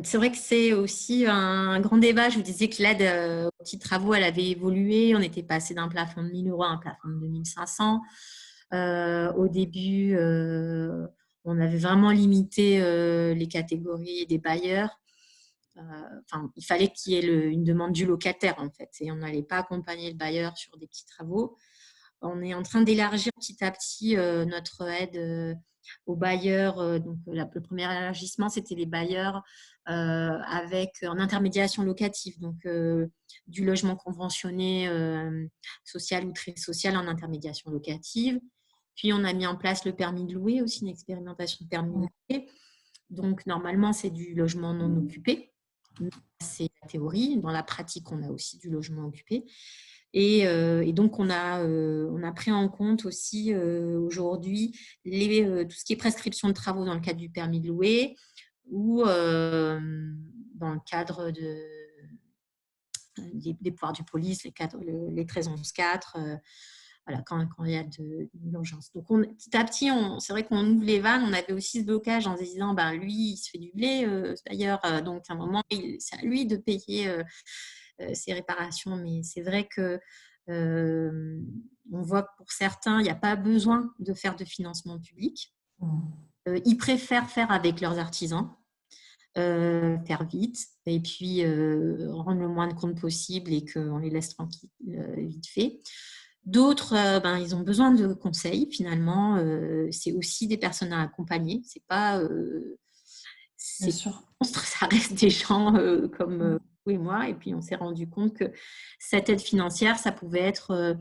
c'est vrai que c'est aussi un grand débat. Je vous disais que l'aide aux petits travaux, elle avait évolué. On était passé d'un plafond de 1 000 € à un plafond de 2 500. Au début, on avait vraiment limité les catégories des bailleurs. Enfin, il fallait qu'il y ait une demande du locataire, en fait. Et on n'allait pas accompagner le bailleur sur des petits travaux. On est en train d'élargir petit à petit notre aide aux bailleurs. Donc, le premier élargissement, c'était les bailleurs en intermédiation locative, donc du logement conventionné social ou très social en intermédiation locative. Puis, on a mis en place le permis de louer, aussi une expérimentation de permis de louer. Donc, normalement, c'est du logement non occupé. C'est la théorie. Dans la pratique, on a aussi du logement occupé. Et donc, on a pris en compte aussi aujourd'hui tout ce qui est prescription de travaux dans le cadre du permis de louer ou dans le cadre des pouvoirs du police, les 13-11-4, voilà, quand il y a de l'urgence. Donc, petit à petit, c'est vrai qu'on ouvre les vannes. On avait aussi ce blocage en se disant, ben, lui, il se fait du blé, d'ailleurs. Donc, à un moment, c'est à lui de payer ces réparations. Mais c'est vrai que on voit que pour certains, il n'y a pas besoin de faire de financement public. Ils préfèrent faire avec leurs artisans, faire vite et puis rendre le moins de comptes possible et qu'on les laisse tranquilles vite fait. D'autres, ils ont besoin de conseils finalement. C'est aussi des personnes à accompagner. bien c'est sûr. monstre, ça reste des gens comme vous et moi. Et puis, on s'est rendu compte que cette aide financière, ça pouvait être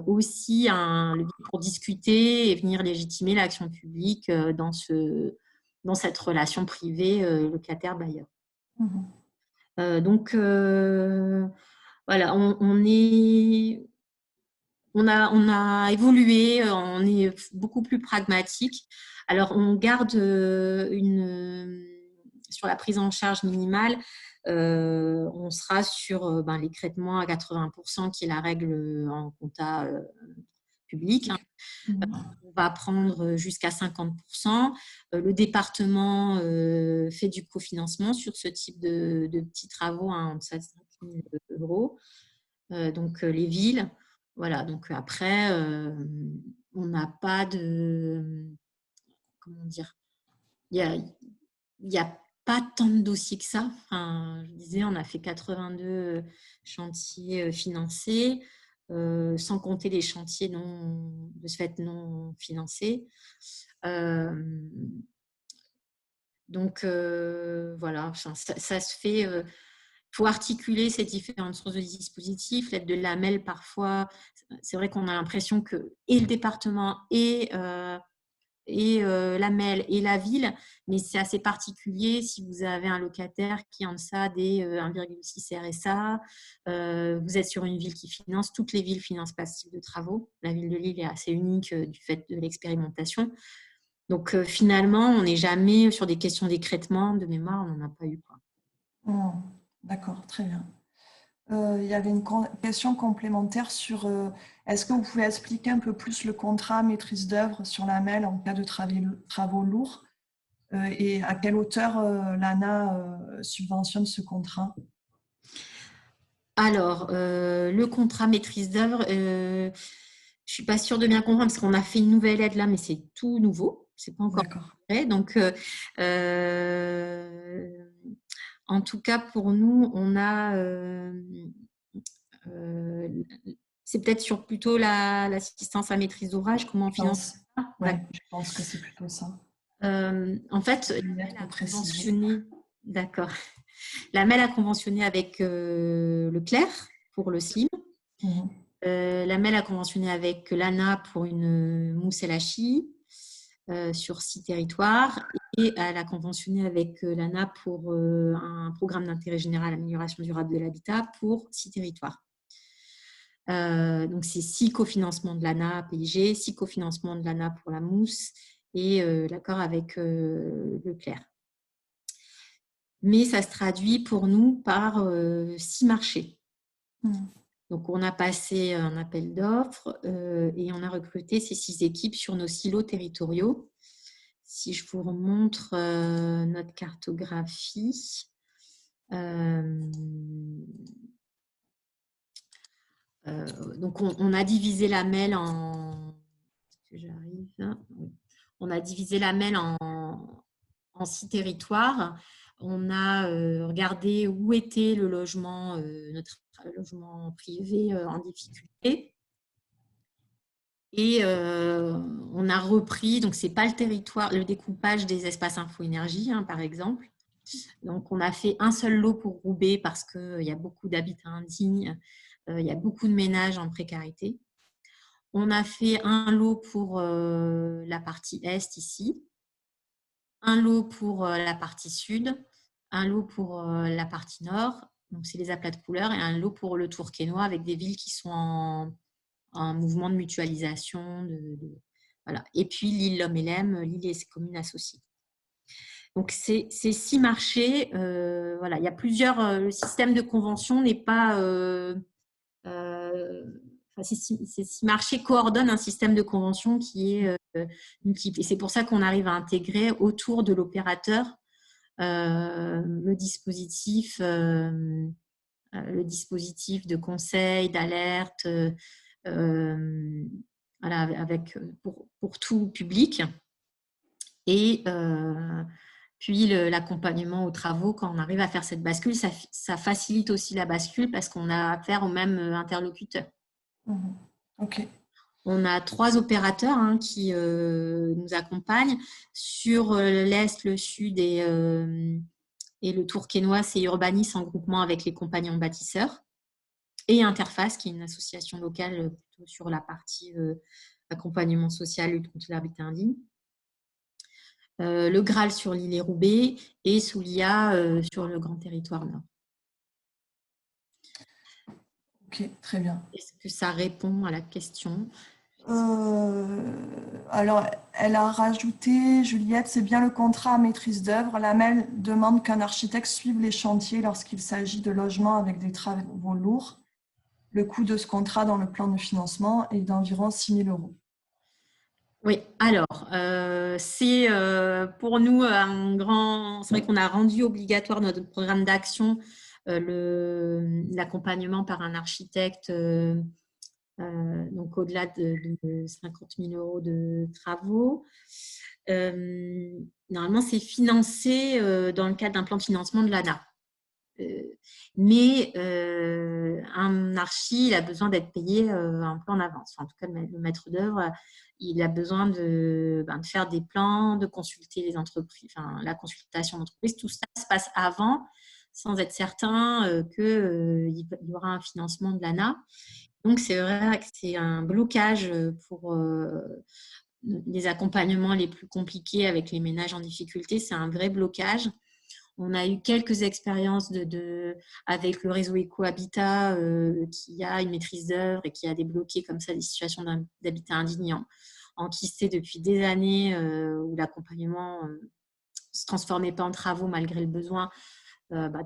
aussi un levier pour discuter et venir légitimer l'action publique dans cette relation privée locataire-bailleur. Donc, voilà, on a évolué, on est beaucoup plus pragmatique. Alors, on garde sur la prise en charge minimale, on sera sur l'écrêtement à 80%, qui est la règle en compta public. On va prendre jusqu'à 50%. Le département fait du cofinancement sur ce type de petits travaux en deçà de 5 000 euros. Donc, les villes. Voilà, donc après, on n'a pas de… Comment dire ? Il y a pas tant de dossiers que ça. Enfin, je disais, on a fait 82 chantiers financés, sans compter les chantiers de ce fait non financés. Donc, voilà, ça se fait… Pour articuler ces différentes sources de dispositifs, l'aide de l'AMEL, parfois, c'est vrai qu'on a l'impression que et le département et l'AMEL et la ville, mais c'est assez particulier si vous avez un locataire qui est en deçà des 1,6 RSA, vous êtes sur une ville qui finance, toutes les villes financent pas ce type de travaux. La ville de Lille est assez unique du fait de l'expérimentation. Donc, finalement, on n'est jamais sur des questions d'écrêtement, de mémoire, on n'en a pas eu, quoi. D'accord, très bien. Il y avait une question complémentaire sur est-ce que vous pouvez expliquer un peu plus le contrat maîtrise d'œuvre sur l'AMEL en cas de travaux lourds et à quelle hauteur l'ANA subventionne ce contrat? Alors, le contrat maîtrise d'œuvre, je ne suis pas sûre de bien comprendre parce qu'on a fait une nouvelle aide là, mais c'est tout nouveau. C'est pas encore fait. Donc, en tout cas, pour nous, on a… c'est peut-être plutôt l'assistance à maîtrise d'ouvrage, comment on finance ça. Oui, je pense que c'est plutôt ça. En fait, l'AMEL a conventionné… D'accord. L'AMEL a conventionné avec Leclerc pour le SLIM. L'AMEL a conventionné avec l'ANA pour une mousse LHI sur 6 territoires. Et elle a conventionné avec l'ANA pour un programme d'intérêt général amélioration durable de l'habitat pour 6 territoires. Donc, c'est 6 cofinancements de l'ANA PIG, 6 cofinancements de l'ANA pour la mousse et l'accord avec Leclerc. Mais ça se traduit pour nous par 6 marchés. Donc, on a passé un appel d'offres et on a recruté ces 6 équipes sur nos silos territoriaux. Si je vous remontre notre cartographie, donc on a divisé la MEL en… On a divisé la MEL en 6 territoires. On a regardé où était le logement, notre logement privé en difficulté. Et on a repris, donc ce n'est pas le territoire, le découpage des espaces info-énergie, par exemple. Donc, on a fait un seul lot pour Roubaix parce qu'il y a beaucoup d'habitats indignes, il y a beaucoup de ménages en précarité. On a fait un lot pour la partie Est ici, un lot pour la partie Sud, un lot pour la partie Nord, donc c'est les aplats de couleurs, et un lot pour le Tourquenois avec des villes qui sont en mouvement de mutualisation. Voilà. Et puis l'île Lhomme-et-Lem, l'île et ses communes associées. Donc, ces 6 marchés, voilà, il y a plusieurs… le système de convention n'est pas… ces 6 marchés coordonnent un système de convention qui est multiple. Et c'est pour ça qu'on arrive à intégrer autour de l'opérateur le dispositif de conseil, d'alerte, voilà, pour tout public. Et puis l'accompagnement aux travaux, quand on arrive à faire cette bascule, ça facilite aussi la bascule parce qu'on a affaire au même interlocuteur. Ok. On a 3 opérateurs qui nous accompagnent. Sur l'Est, le Sud et le Tourquenois, c'est Urbanis en groupement avec les compagnons bâtisseurs. Et Interface, qui est une association locale plutôt sur la partie accompagnement social, lutte contre l'habitat indigne. Le Graal sur l'île et Roubaix et Soulia sur le Grand Territoire Nord. Ok, très bien. Est-ce que ça répond à la question? Alors, elle a rajouté, Juliette, c'est bien le contrat à maîtrise d'œuvre. La MEL demande qu'un architecte suive les chantiers lorsqu'il s'agit de logements avec des travaux lourds. Le coût de ce contrat dans le plan de financement est d'environ 6 000 €. Oui, alors, c'est pour nous un grand... C'est vrai qu'on a rendu obligatoire notre programme d'action l'accompagnement par un architecte, donc au-delà de 50 000 € de travaux. Normalement, c'est financé dans le cadre d'un plan de financement de l'ANA. Mais un archi, il a besoin d'être payé un peu en avance. Enfin, en tout cas, le maître d'œuvre, il a besoin de faire des plans, de consulter les entreprises, la consultation d'entreprise. Tout ça se passe avant, sans être certain qu'il y aura un financement de l'ANA. Donc, c'est vrai que c'est un blocage pour les accompagnements les plus compliqués avec les ménages en difficulté. C'est un vrai blocage. On a eu quelques expériences avec le réseau Ecohabitat qui a une maîtrise d'œuvre et qui a débloqué comme ça des situations d'habitat indigne enquistées depuis des années où l'accompagnement ne se transformait pas en travaux malgré le besoin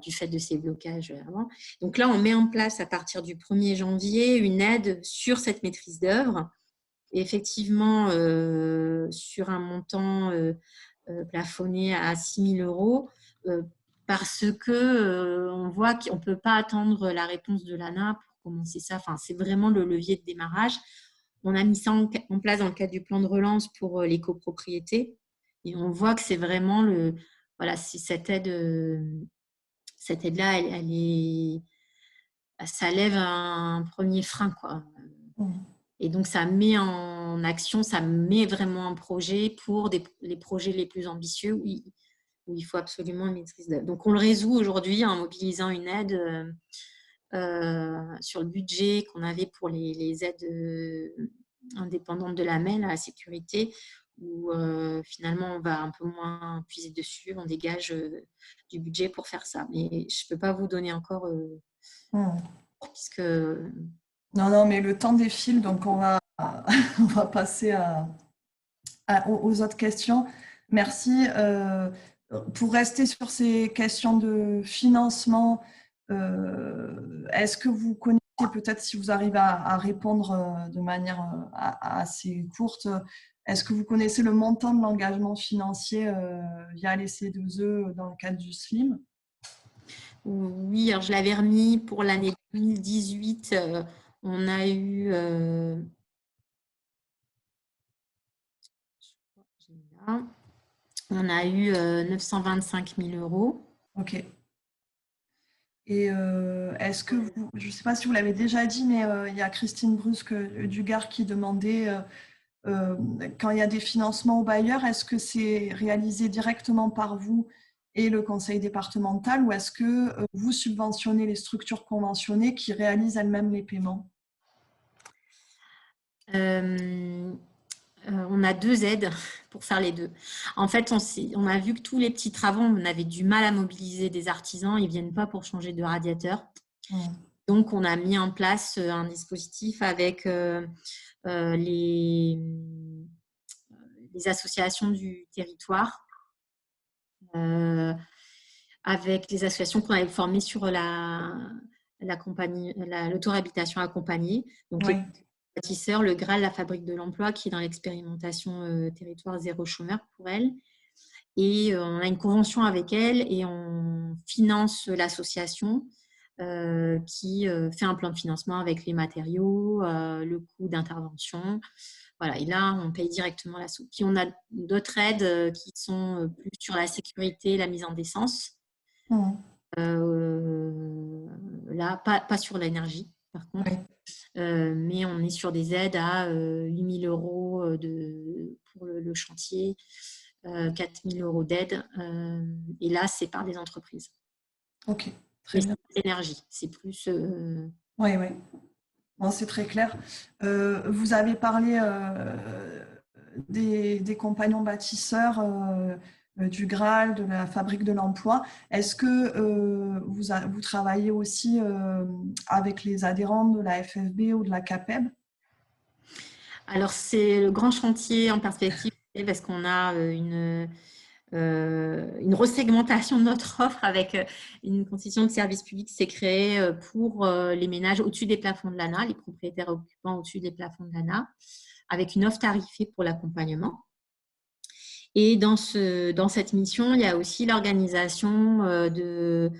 du fait de ces blocages avant. Donc là, on met en place à partir du 1er janvier une aide sur cette maîtrise d'œuvre. Et effectivement, sur un montant plafonné à 6 000 €, parce que on voit qu'on ne peut pas attendre la réponse de l'ANA pour commencer ça. Enfin, c'est vraiment le levier de démarrage. On a mis ça en place dans le cadre du plan de relance pour les copropriétés. Et on voit que c'est vraiment cette aide-là, ça lève un premier frein, quoi. Et donc, ça met en action, ça met vraiment un projet pour les projets les plus ambitieux où il faut absolument une maîtrise d'œuvre. Donc, on le résout aujourd'hui en mobilisant une aide sur le budget qu'on avait pour les aides indépendantes de la MEL à la sécurité, où finalement, on va un peu moins puiser dessus, on dégage du budget pour faire ça. Mais je ne peux pas vous donner encore, puisque... Non, mais le temps défile, donc on va passer aux autres questions. Merci. Pour rester sur ces questions de financement, est-ce que vous connaissez, peut-être si vous arrivez à répondre de manière assez courte, est-ce que vous connaissez le montant de l'engagement financier via les C2E dans le cadre du SLIM? Oui, alors je l'avais remis pour l'année 2018. On a eu... on a eu 925 000 €. Ok. Et est-ce que je ne sais pas si vous l'avez déjà dit, mais il y a Christine Brusque Dugard qui demandait quand il y a des financements aux bailleurs, est-ce que c'est réalisé directement par vous et le conseil départemental ou est-ce que vous subventionnez les structures conventionnées qui réalisent elles-mêmes les paiements? On a 2 aides pour faire les deux. En fait, on a vu que tous les petits travaux, on avait du mal à mobiliser des artisans. Ils ne viennent pas pour changer de radiateur. Donc, on a mis en place un dispositif avec les associations du territoire, avec les associations qu'on avait formées sur l'auto-habitation accompagnée. Donc, les bâtisseurs, le Graal, la fabrique de l'emploi, qui est dans l'expérimentation territoire zéro chômeur pour elle. Et on a une convention avec elle et on finance l'association qui fait un plan de financement avec les matériaux, le coût d'intervention. Voilà, et là, on paye directement la soupe. Puis on a d'autres aides qui sont plus sur la sécurité, la mise en décence. Là, pas sur l'énergie, par contre. Oui. Mais on est sur des aides à 8 000 euros pour le chantier, 4 000 euros d'aide. Et là, c'est par des entreprises. Ok, très Mais bien. c'est l'énergie, c'est plus… Oui, oui. Bon, c'est très clair. Vous avez parlé des compagnons bâtisseurs, du Graal, de la fabrique de l'emploi. Est-ce que vous travaillez aussi avec les adhérents de la FFB ou de la CAPEB? Alors, c'est le grand chantier en perspective parce qu'on a une resegmentation de notre offre avec une constitution de service public qui s'est créée pour les ménages au-dessus des plafonds de l'ANA, les propriétaires occupants au-dessus des plafonds de l'ANA, avec une offre tarifée pour l'accompagnement. Et dans cette mission, il y a aussi l'organisation de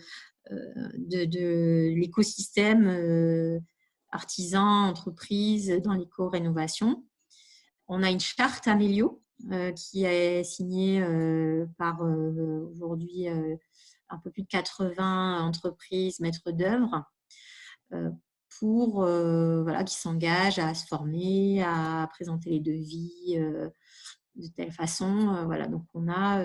l'écosystème artisans, entreprises dans l'éco-rénovation. On a une charte Amélio qui est signée par aujourd'hui un peu plus de 80 entreprises maîtres d'œuvre qui s'engagent à se former, à présenter les devis de telle façon. Voilà, donc on a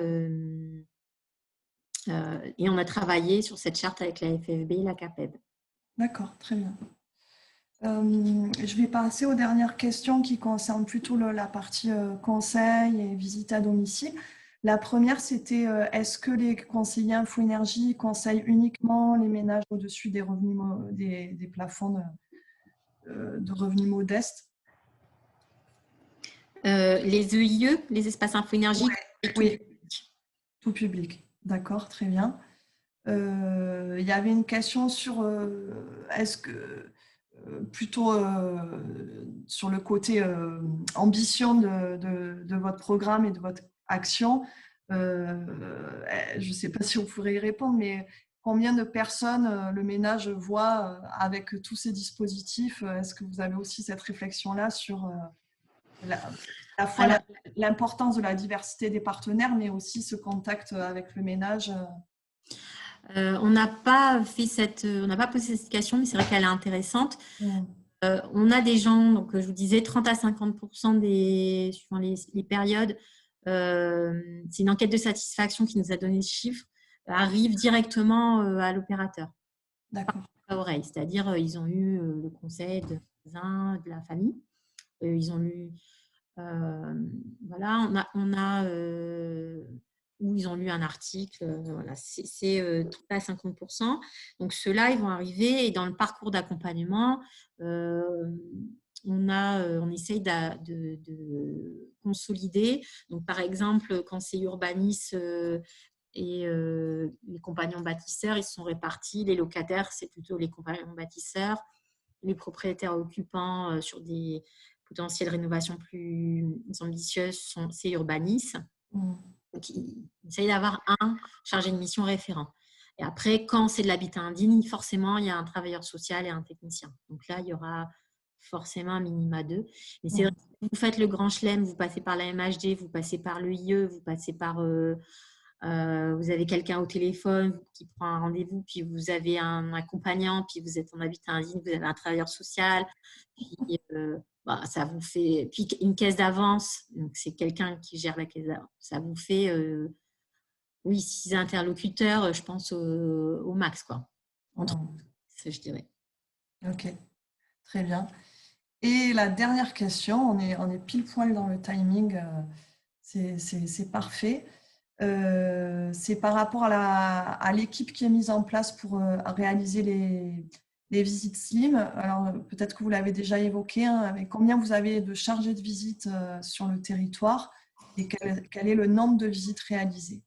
et on a travaillé sur cette charte avec la FFB et la CAPEB. D'accord, très bien. Je vais passer aux dernières questions qui concernent plutôt la partie conseil et visite à domicile. La première, c'était est-ce que les conseillers Info Énergie conseillent uniquement les ménages au-dessus des revenus, des plafonds de revenus modestes? Les EIE, les espaces Info Énergie, Oui, tout public. D'accord, très bien. Il y avait une question sur est-ce que plutôt sur le côté ambition de votre programme et de votre action. Je ne sais pas si vous pourrez y répondre, mais combien de personnes le ménage voit avec tous ces dispositifs? Est-ce que vous avez aussi cette réflexion-là sur à la fois l'importance de la diversité des partenaires, mais aussi ce contact avec le ménage? On n'a pas posé cette question, mais c'est vrai qu'elle est intéressante. On a des gens, donc je vous disais 30 à 50% suivant les périodes, c'est une enquête de satisfaction qui nous a donné ce chiffre, arrive directement à l'opérateur. D'accord. À oreille, c'est-à-dire ils ont eu le conseil de la famille, ils ont eu voilà, où ils ont lu un article, voilà, c'est 30 à 50%. Donc ceux-là, ils vont arriver et dans le parcours d'accompagnement, on essaye de consolider. Donc par exemple, quand c'est urbanisme et les compagnons bâtisseurs, ils sont répartis. Les locataires, c'est plutôt les compagnons bâtisseurs. Les propriétaires occupants sur des potentielles rénovations plus ambitieuses, c'est Urbanis. Donc, il essaye d'avoir un chargé de mission référent. Et après, quand c'est de l'habitat indigne, forcément, il y a un travailleur social et un technicien. Donc là, il y aura forcément un minima 2. Mais c'est vrai que vous faites le grand chelem, vous passez par la MHD, vous passez par le IE, vous passez par… vous avez quelqu'un au téléphone qui prend un rendez-vous, puis vous avez un accompagnant, puis vous êtes en habitat indigne, vous avez un travailleur social, puis ça vous fait… Puis une caisse d'avance, donc c'est quelqu'un qui gère la caisse d'avance. Ça vous fait… oui, 6 interlocuteurs, je pense, au max, quoi. Ça, je dirais. Ok, très bien. Et la dernière question, on est pile poil dans le timing, c'est parfait. C'est par rapport à l'équipe qui est mise en place pour réaliser les visites Slim. Alors, peut-être que vous l'avez déjà évoqué, hein, avec combien vous avez de chargés de visite sur le territoire et quel est le nombre de visites réalisées?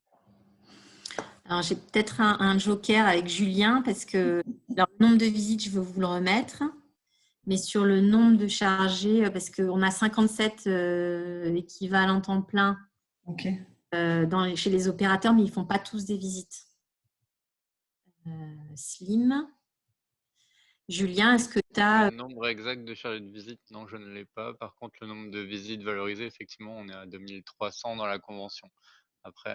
Alors, j'ai peut-être un joker avec Julien parce que le nombre de visites, je veux vous le remettre. Mais sur le nombre de chargés, parce qu'on a 57 équivalents temps plein chez les opérateurs, mais ils ne font pas tous des visites. Slim. Julien, est-ce que tu as… Le nombre exact de chargés de visite, non, je ne l'ai pas. Par contre, le nombre de visites valorisées, effectivement, on est à 2300 dans la convention. Après,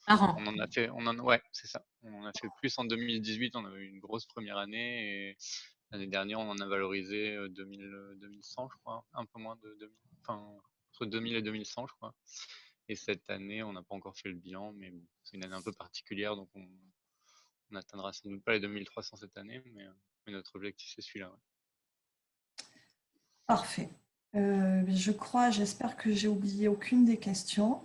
par an. on en a fait, ouais, c'est ça. On en a fait plus en 2018, on a eu une grosse première année. Et L'année dernière, on en a valorisé 2100, je crois, un peu moins de 2000, enfin, entre 2000 et 2100, je crois. Et cette année, on n'a pas encore fait le bilan, mais bon, c'est une année un peu particulière, donc on n'atteindra sans doute pas les 2300 cette année, mais notre objectif, c'est celui-là. Ouais. Parfait. J'espère que j'ai oublié aucune des questions.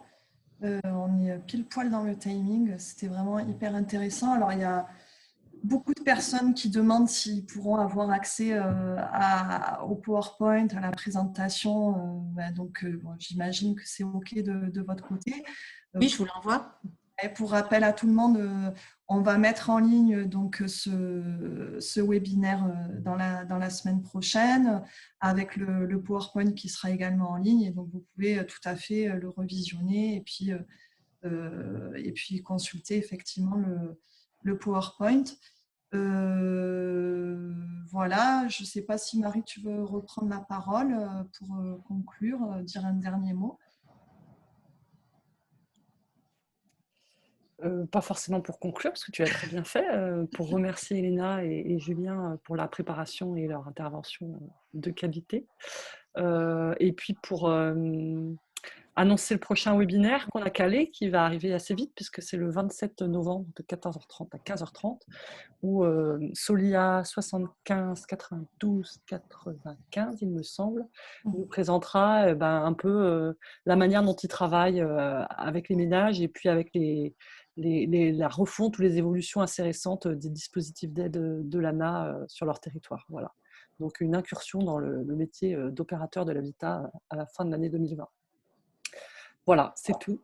On est pile poil dans le timing. C'était vraiment hyper intéressant. Alors, il y a beaucoup de personnes qui demandent s'ils pourront avoir accès au PowerPoint, à la présentation. Bon, j'imagine que c'est OK de votre côté. Oui, je vous l'envoie. Et pour rappel à tout le monde, on va mettre en ligne donc ce webinaire dans la semaine prochaine avec le PowerPoint qui sera également en ligne. Et donc, vous pouvez tout à fait le revisionner et puis consulter effectivement le PowerPoint. Voilà, je ne sais pas si Marie, tu veux reprendre la parole pour conclure, dire un dernier mot. Pas forcément pour conclure, parce que tu l'as très bien fait, pour remercier Elena et Julien pour la préparation et leur intervention de qualité. Et puis pour annoncer le prochain webinaire qu'on a calé, qui va arriver assez vite, puisque c'est le 27 novembre de 14h30 à 15h30, où Solia 75 92 95, il me semble, nous présentera un peu la manière dont il travaille avec les ménages et puis avec la refonte ou les évolutions assez récentes des dispositifs d'aide de l'ANA sur leur territoire. Voilà. Donc une incursion dans le métier d'opérateur de l'habitat à la fin de l'année 2020. Voilà, c'est tout.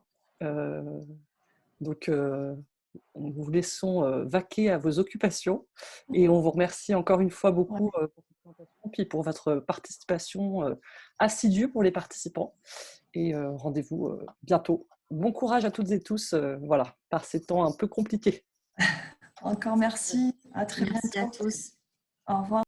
Donc, nous vous laissons vaquer à vos occupations et on vous remercie encore une fois beaucoup pour cette présentation et pour votre participation assidue pour les participants. Et rendez-vous bientôt. Bon courage à toutes et tous voilà, par ces temps un peu compliqués. Encore merci. À très Merci bientôt. à tous. Au revoir.